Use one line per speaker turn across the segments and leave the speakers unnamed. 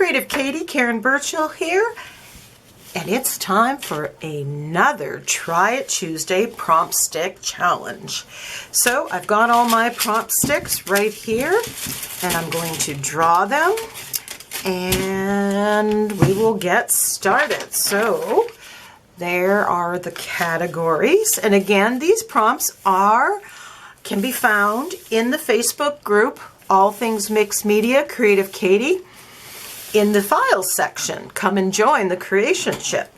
Creative Katie, Karen Burchill here, and it's time for another Try It Tuesday prompt stick challenge. So I've got all my prompt sticks right here, and I'm going to draw them, and we will get started. So there are the categories, and again, these prompts can be found in the Facebook group, All Things Mixed Media, Creative Katie, in the Files section. Come and join the creationship.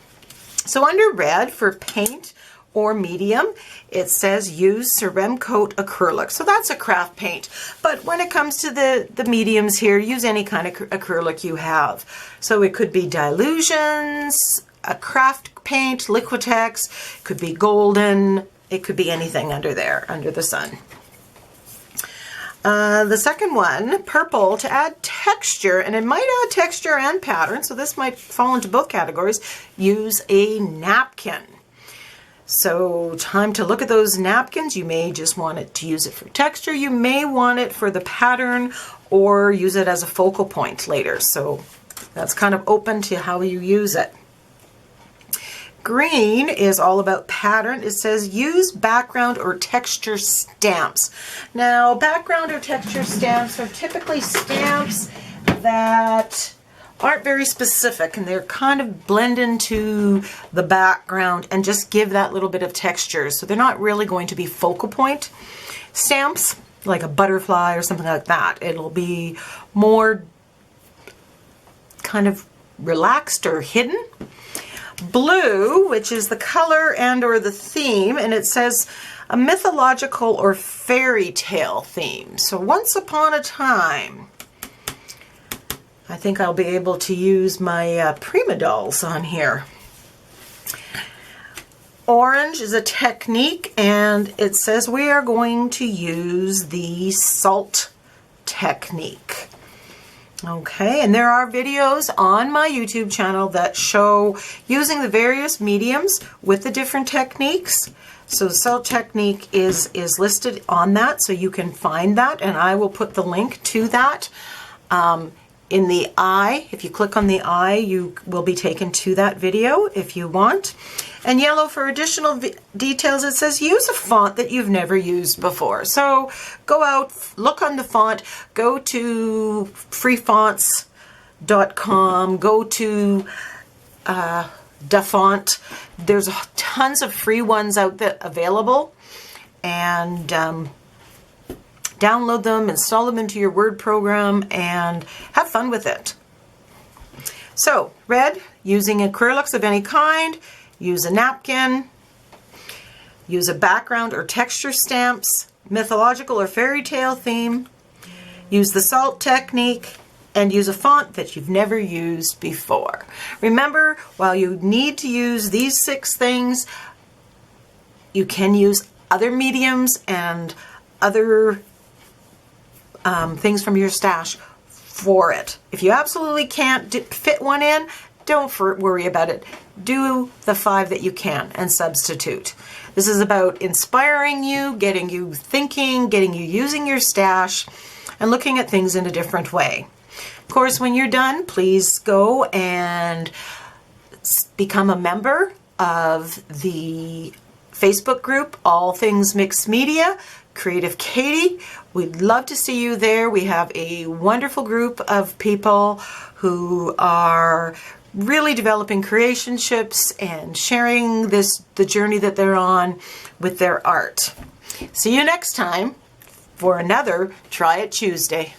So under red for paint or medium, it says use Ceramcoat acrylic. So that's a craft paint. But when it comes to the mediums here, use any kind of acrylic you have. So it could be Dilutions, a craft paint, Liquitex, could be golden, it could be anything under there, under the sun. The second one, purple, to add texture, and it might add texture and pattern, so this might fall into both categories. Use a napkin. So time to look at those napkins. You may just want it to use it for texture. You may want it for the pattern or use it as a focal point later. So that's kind of open to how you use it. Green is all about pattern. It says use background or texture stamps. Now, background or texture stamps are typically stamps that aren't very specific, and they're kind of blend into the background and just give that little bit of texture. So they're not really going to be focal point stamps like a butterfly or something like that. It'll be more kind of relaxed or hidden. Blue, which is the color and or the theme, and it says a mythological or fairy tale theme. So once upon a time, I think I'll be able to use my Prima dolls on here. Orange is a technique, and it says we are going to use the salt technique. Okay, and there are videos on my YouTube channel that show using the various mediums with the different techniques. So the salt technique is listed on that, so you can find that, and I will put the link to that in the eye. If you click on the eye, you will be taken to that video if you want. And yellow for additional details, it says use a font that you've never used before. So go out, look on the font, go to freefonts.com, go to DaFont. There's tons of free ones out there available, and download them, install them into your Word program, and have fun with it. So red, using acrylics of any kind. Use a napkin, use a background or texture stamps, mythological or fairy tale theme, use the salt technique, and use a font that you've never used before. Remember, while you need to use these 6 things, you can use other mediums and other things from your stash for it. If you absolutely can't fit one in, don't worry about it. Do the 5 that you can and substitute. This is about inspiring you, getting you thinking, getting you using your stash, and looking at things in a different way. Of course, when you're done, please go and become a member of the Facebook group, All Things Mixed Media, Creative Katie. We'd love to see you there. We have a wonderful group of people who are really developing creationships and sharing the journey that they're on with their art. See you next time for another Try It Tuesday.